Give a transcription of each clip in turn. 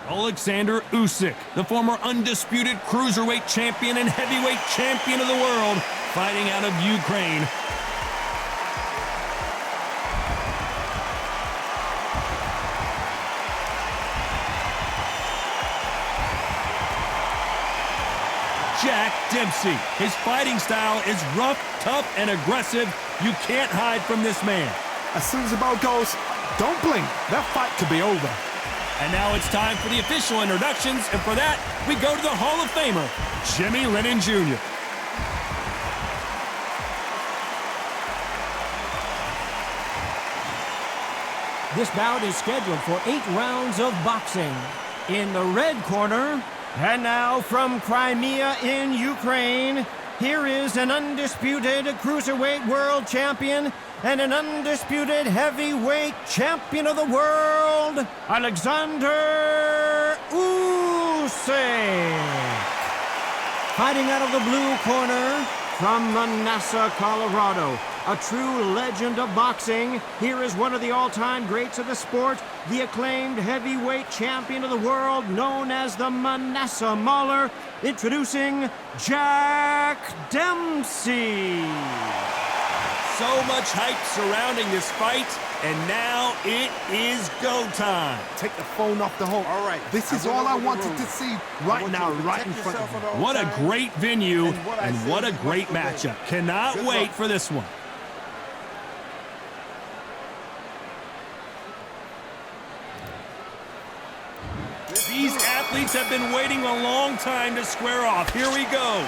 Oleksandr Usyk, the former undisputed cruiserweight champion and heavyweight champion of the world, fighting out of Ukraine. Jack Dempsey. His fighting style is rough, tough, and aggressive. You can't hide from this man. As soon as the bell goes, don't blink. That fight could be over. And now it's time for the official introductions, and for that, we go to the Hall of Famer, Jimmy Lennon Jr. This bout is scheduled for 8 rounds of boxing. In the red corner, and now from Crimea in Ukraine, here is an undisputed cruiserweight world champion and an undisputed heavyweight champion of the world, Oleksandr Usyk. Fighting out of the blue corner, from Manassas, Colorado, a true legend of boxing, here is one of the all-time greats of the sport, the acclaimed heavyweight champion of the world, known as the Manassas Mauler, introducing Jack Dempsey. So much hype surrounding this fight, and now it is go time. Take the phone off the hook. All right. This is all I wanted to see right now, right in front of me. What a great venue, and what a great matchup. Cannot wait for this one. These athletes have been waiting a long time to square off. Here we go.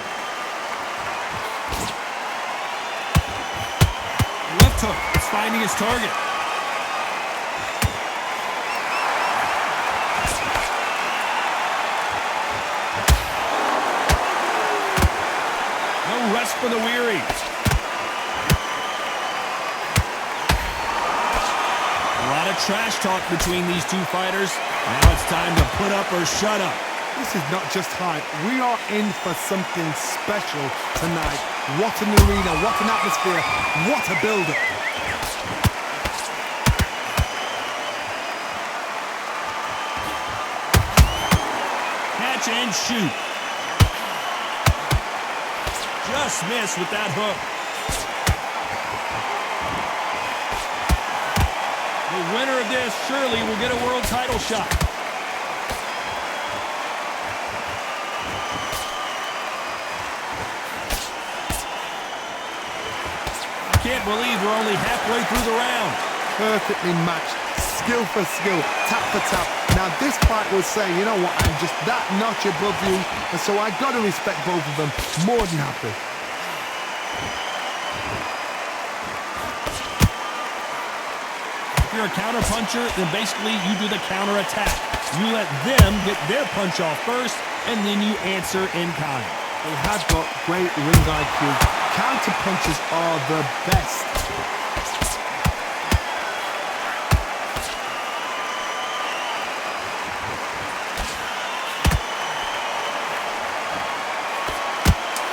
Left hook. It's finding his target. No rest for the weary. A lot of trash talk between these two fighters. Now it's time to put up or shut up. This is not just hype. We are in for something special tonight. What an arena, what an atmosphere, what a build-up. Catch and shoot. Just missed with that hook. The winner of this surely will get a world title shot. I can't believe we're only halfway through the round. Perfectly matched, skill for skill, tap for tap. Now this fight will say, you know what, I'm just that notch above you, and so I got to respect both of them. More than happy. If you're a counter puncher, then basically you do the counter attack. You let them get their punch off first, and then you answer in kind. They have got great ring IQ. Counter punches are the best.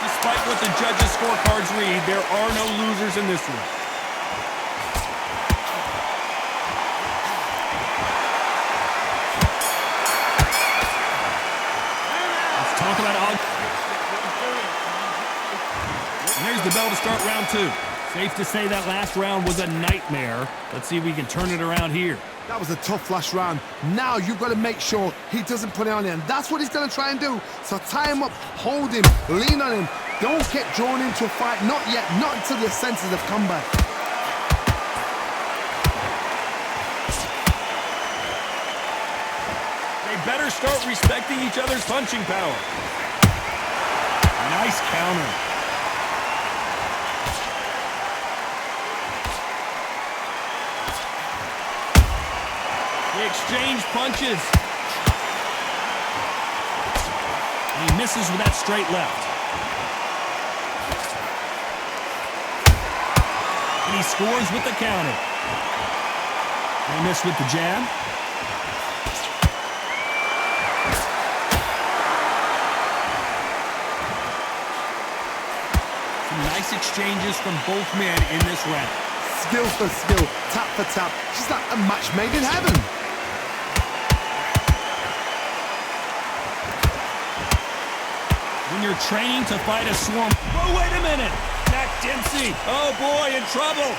Despite what the judges' scorecards read, there are no losers in this one. Talk about odd. And there's the bell to start round 2. Safe to say that last round was a nightmare. Let's see if we can turn it around here. That was a tough last round. Now you've got to make sure he doesn't put it on him. That's what he's going to try and do. So tie him up, hold him, lean on him. Don't get drawn into a fight. Not yet. Not until your senses have come back. Better start respecting each other's punching power. Nice counter. They exchange punches. And he misses with that straight left. And he scores with the counter. They miss with the jab. Nice exchanges from both men in this round. Skill for skill, tap for tap. She's like a match made in heaven. you're training to fight a swarm. Oh, wait a minute. Jack Dempsey. Oh, boy, in trouble.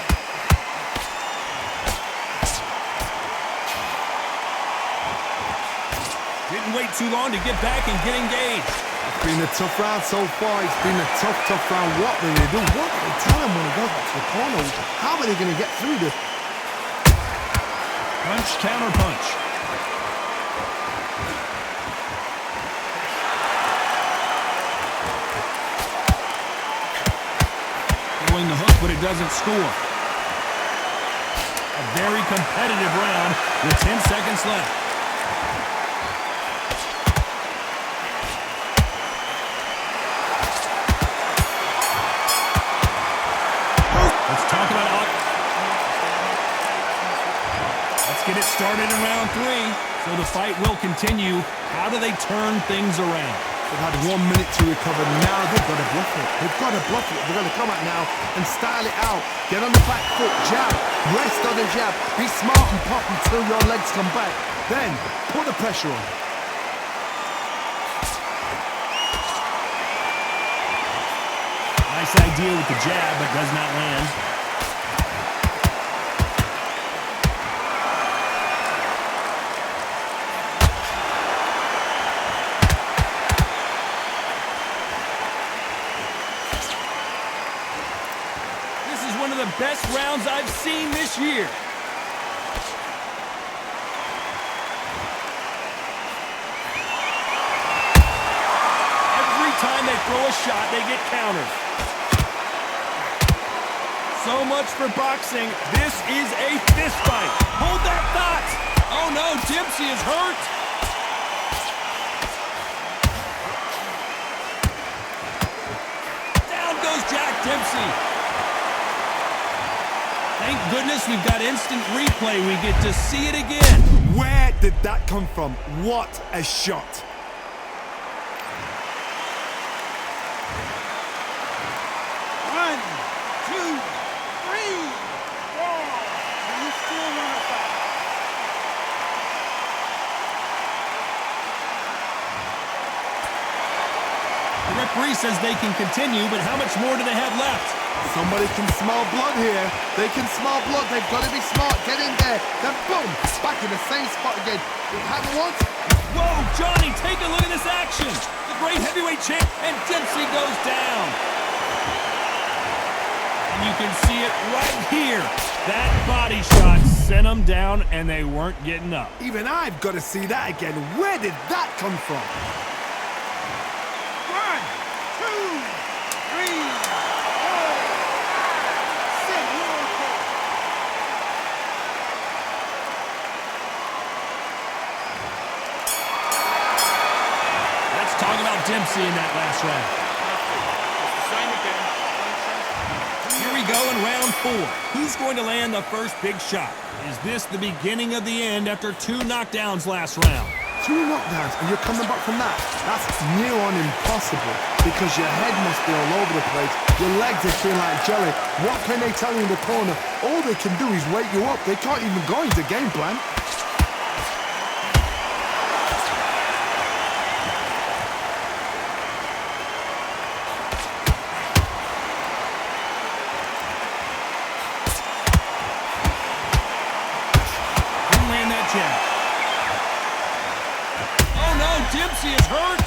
Didn't wait too long to get back and get engaged. It's been a tough round so far. It's been a tough round. What will they do? What will they tell him when he goes back to the corner? How are they going to get through this? Punch, counter punch. Throwing the hook, but it doesn't score. A very competitive round with 10 seconds left. Get it started in round 3, so the fight will continue. How do they turn things around? They've had 1 minute to recover. Now they've got to bluff it. They've got to bluff it. They've got to come out now and style it out. Get on the back foot, jab, rest on the jab. Be smart and pop until your legs come back. Then put the pressure on. Nice idea with the jab, but does not land. One of the best rounds I've seen this year. Every time they throw a shot, they get countered. So much for boxing. This is a fist fight. Hold that thought. Oh no, Dempsey is hurt. Down goes Jack Dempsey. Thank goodness we've got instant replay. We get to see it again. Where did that come from? What a shot. One, two, three, four. And you still want to fight. The referee says they can continue, but how much more do they have left? Somebody can smell blood here. They can smell blood. They've got to be smart. Get in there. Then boom, back in the same spot again. It happened once. Whoa, Johnny, take a look at this action. The great heavyweight champ, and Dempsey goes down. And you can see it right here. That body shot sent them down, and they weren't getting up. Even I've got to see that again. Where did that come from? 1, 2, 3. Talk about Dempsey in that last round. Here we go in round 4. Who's going to land the first big shot? Is this the beginning of the end after 2 knockdowns last round? 2 knockdowns and you're coming back from that? That's near on impossible because your head must be all over the place. Your legs are feeling like jelly. What can they tell you in the corner? All they can do is wake you up. They can't even go into game plan. Oh no, Dempsey is hurt.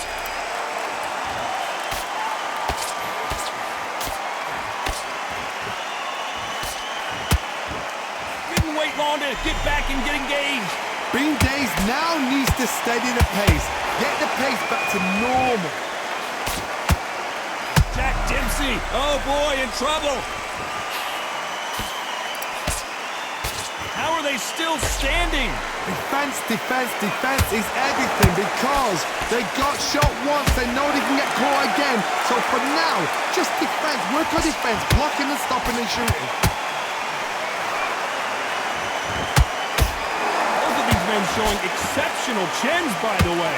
Didn't wait long to get back and get engaged. Bean Days now needs to steady the pace. Get the pace back to normal. Jack Dempsey, oh boy, in trouble. How are they still standing? Defense, defense, defense is everything because they got shot once. They know they can get caught again. So for now, just defense. Work on defense. Blocking and stopping and shooting. Both of these men showing exceptional chins, by the way.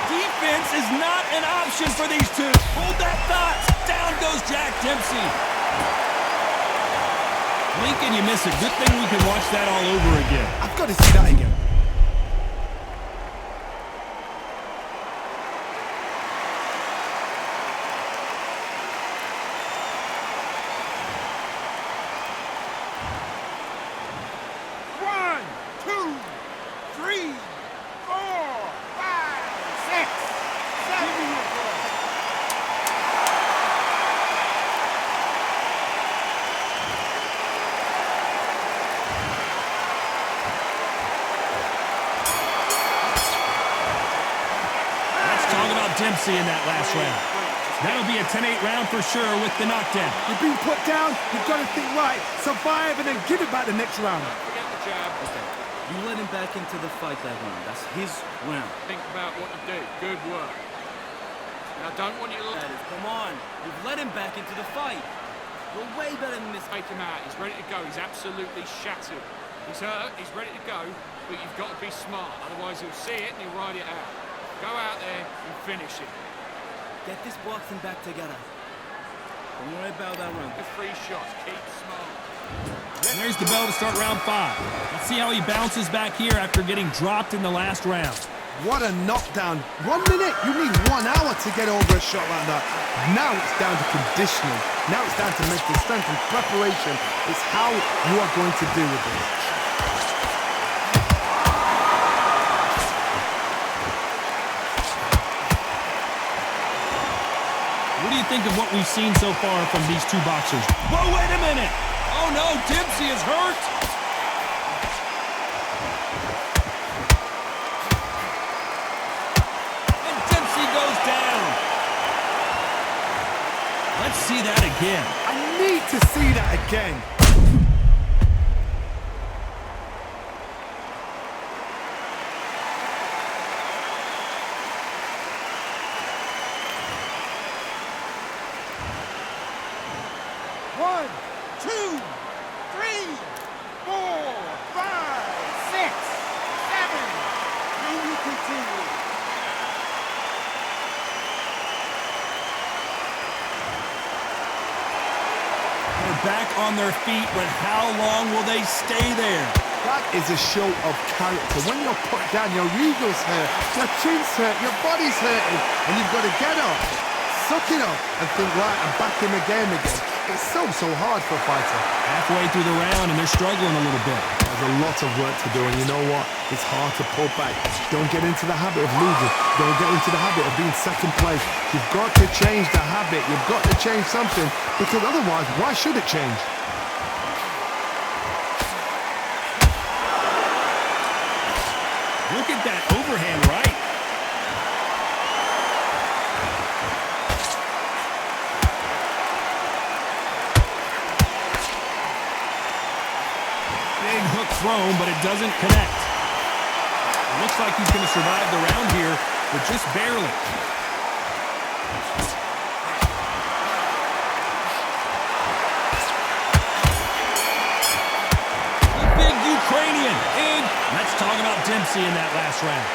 Defense is not an option for these two. Hold that thought. Down goes Jack Dempsey. blink and you miss it. Good thing we can watch that all over again. I've got to see that again. One, two, three, four, five, six, seven. Let's talk about Dempsey in that last round. That'll be a 10-8 round for sure with the knockdown. You've been put down, you've got to think right, survive, and then give it back the next round. Forget the jab. Okay. You let him back into the fight that round. That's his round. Think about what to do. Good work. Now, don't want you to That is, come on. You've let him back into the fight. You're way better than this. take him out. He's ready to go. He's absolutely shattered. He's hurt. He's ready to go. But you've got to be smart. Otherwise, he'll see it and he'll ride it out. Go out there and finish it. Get this boxing back together. Don't worry about that round. The 3 shots. Keep smart. And there's the bell to start round 5. Let's see how he bounces back here after getting dropped in the last round. What a knockdown. 1 minute, you need 1 hour to get over a shot like that. Now it's down to conditioning. Now it's down to mental strength and preparation. It's how you are going to deal with this. What do you think of what we've seen so far from these two boxers? Whoa, wait a minute! Oh no, Dempsey is hurt! And Dempsey goes down! Let's see that again. I need to see that again. One, two, three, four, five, six, seven. And you continue. They're back on their feet, but how long will they stay there? That is a show of character. When you're put down, your ego's hurt, your chin's hurt, your body's hurting, and you've got to get up, suck it up, and think, right, I'm back in the game again. It's so hard for a fighter. Halfway through the round, and they're struggling a little bit. There's a lot of work to do, and you know what? It's hard to pull back. Don't get into the habit of losing. Don't get into the habit of being second place. You've got to change the habit. You've got to change something, because otherwise, why should it change? Look at that overhand right. Big hook thrown, but it doesn't connect. It looks like he's going to survive the round here, but just barely. The big Ukrainian, and let's talk about Dempsey in that last round.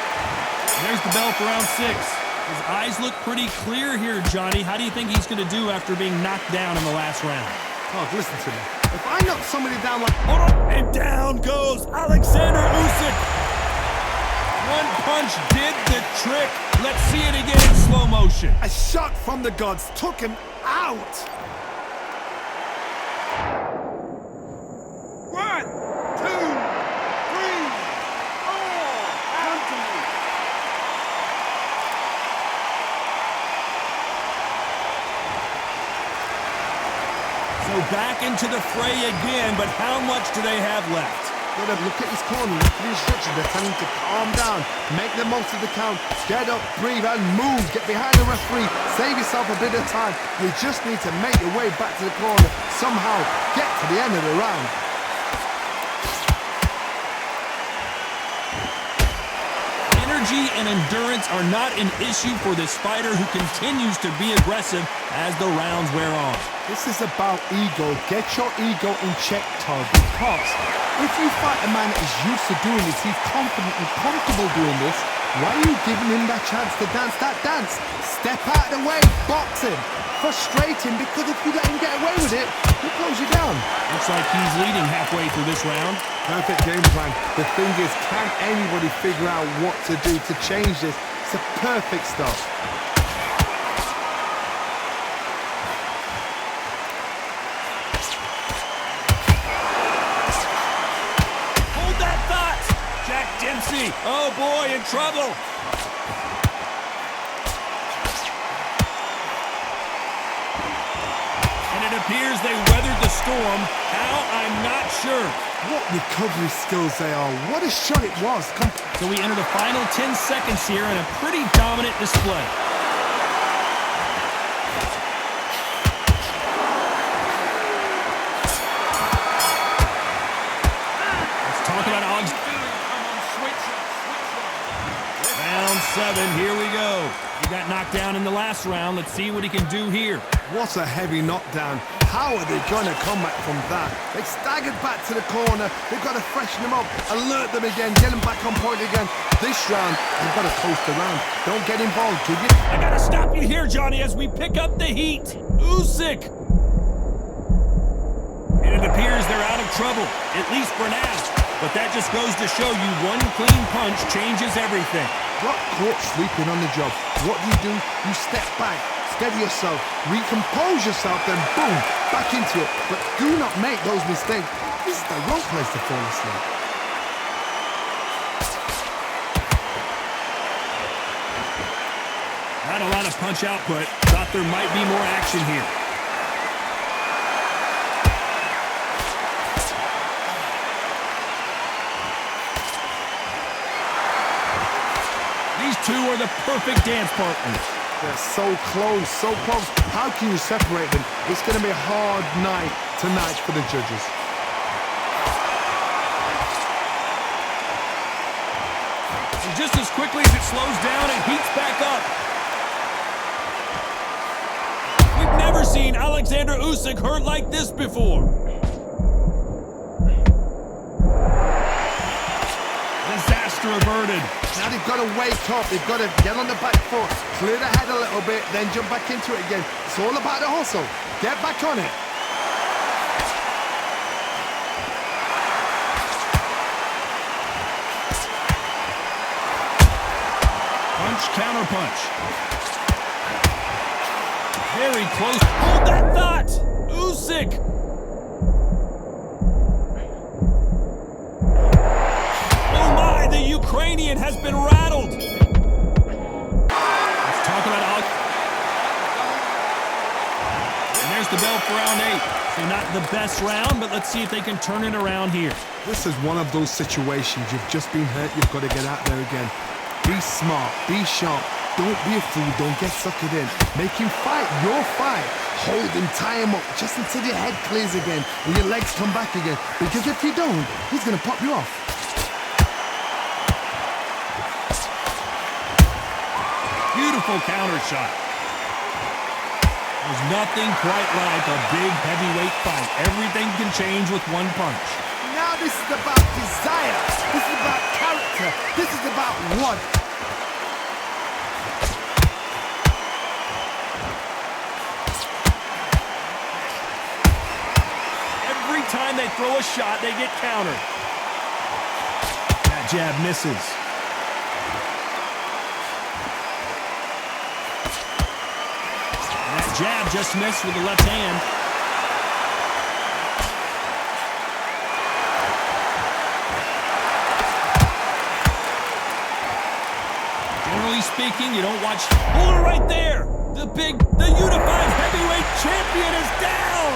There's the bell for round 6. His eyes look pretty clear here, Johnny. How do you think he's going to do after being knocked down in the last round? Oh, listen to me. If I knock somebody down like... Hold on, and down goes Oleksandr Usyk. One punch did the trick. Let's see it again in slow motion. A shot from the gods took him out. One, two, three, four. Come to me. So back into the fray again, but how much do they have left? Gotta look at his corner, look at the instructions. They're telling him to calm down, make the most of the count, get up, breathe, and move. Get behind the referee, save yourself a bit of time. You just need to make your way back to the corner. Somehow, get to the end of the round. Energy and endurance are not an issue for this fighter who continues to be aggressive as the rounds wear on. This is about ego. Get your ego in check, Todd, because if you fight a man that is used to doing this, he's confident and comfortable doing this, why are you giving him that chance to dance that dance? Step out of the way, box him, frustrate him, because if you let him get away with it, he'll close you down. And looks like he's leading halfway through this round. Perfect game plan. The thing is, can anybody figure out what to do to change this? It's a perfect start. Hold that thought! Jack Dempsey, oh boy, in trouble. And it appears they weathered the storm. How? I'm not sure. What recovery skills they are. What a shot it was. So we enter the final 10 seconds here in a pretty dominant display. Let's talk about Oleksandr. Round 7, here we go. He got knocked down in the last round. Let's see what he can do here. What a heavy knockdown. How are they going to come back from that? They staggered back to the corner. They've got to freshen them up, alert them again, get them back on point again. This round, they've got to coast around. Don't get involved, do you? I got to stop you here, Johnny, as we pick up the heat. Usyk. And it appears they're out of trouble, at least for now. But that just goes to show you one clean punch changes everything. Got caught sleeping on the job. What do? You step back, steady yourself, recompose yourself, then boom, back into it. But do not make those mistakes. This is the wrong place to fall asleep. Not a lot of punch output. Thought there might be more action here. These two are the perfect dance partners. They're so close, so close. How can you separate them? It's going to be a hard night tonight for the judges. And just as quickly as it slows down, it heats back up. We've never seen Oleksandr Usyk hurt like this before. Disaster averted. Now they've got to wake up. They've got to get on the back foot, clear the head a little bit, then jump back into it again. It's all about the hustle. Get back on it. Punch, counter punch. Very close. Hold that thought! Usyk! Oh my, the Ukrainian has been rattled! Let's talk about Oleksandr. And there's the bell for round 8. So not the best round, but let's see if they can turn it around here. This is one of those situations. You've just been hurt. You've got to get out there again. Be smart. Be sharp. Don't be a fool. Don't get suckered in. Make him fight your fight. Hold him, tie him up just until your head clears again and your legs come back again. Because if you don't, he's going to pop you off. Beautiful counter shot. There's nothing quite like a big heavyweight fight. Everything can change with one punch. Now this is about desire. This is about character. This is about what? Every time they throw a shot, they get countered. That jab misses. That jab just missed with the left hand. Generally speaking, you don't watch. Hold it right there. The unified heavyweight champion is down.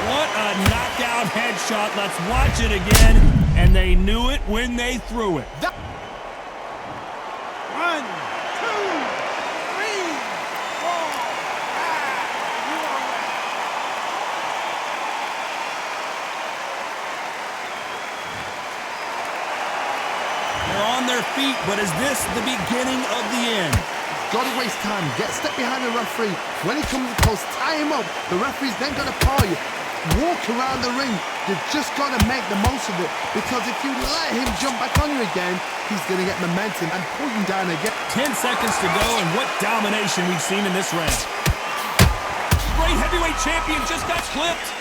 What a knockout headshot. Let's watch it again. And they knew it when they threw it. 1, 2, 3, 4, 5. They're on their feet, but is this the beginning of the end? Got to waste time. Get a step behind the referee. When he comes close, tie him up. The referee's then going to call you. Walk around the ring. You've just got to make the most of it. Because if you let him jump back on you again, he's going to get momentum and pull you down again. 10 seconds to go, and what domination we've seen in this round. Great heavyweight champion just got clipped.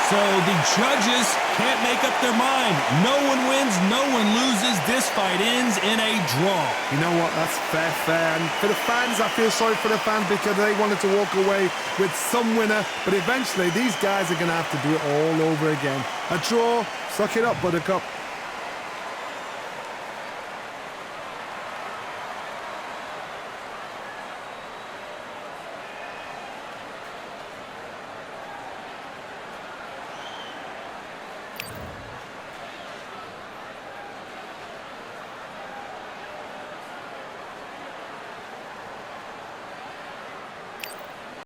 So the judges can't make up their mind. No one wins, no one loses. This fight ends in a draw. You know what? That's fair. And for the fans, I feel sorry for the fans because they wanted to walk away with some winner. But eventually, these guys are going to have to do it all over again. A draw. Suck it up, Buttercup.